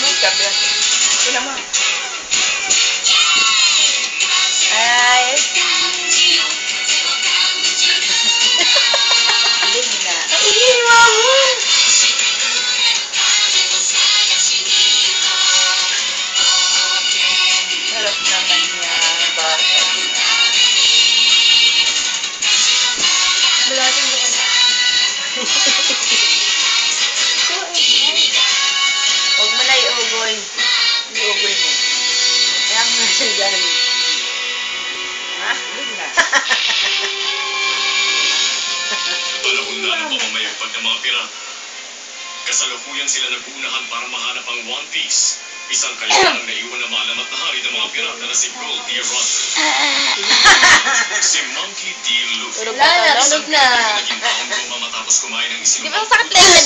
Sabi yan. Ito naman. Ay, hilig na. Ay, mama! Sarap naman yan. Bakit? Bulatin ko na. Huwag mo na iugoy. Iugoy mo. Kaya mo na siya dyan. Ha? Hilig na. Panahon na ng pamamayagpag ng mga pirata. Kasalukuyan sila nag-uunahan para mahanap ang One Piece. Isang kayang naiwan na maalamat na hari ng mga pirata na si Goldie Roger. Si Monkey D. Luffy. Wala na, tulog na. Naging taong Roma matapos kumain ng Di isinong ba sakit na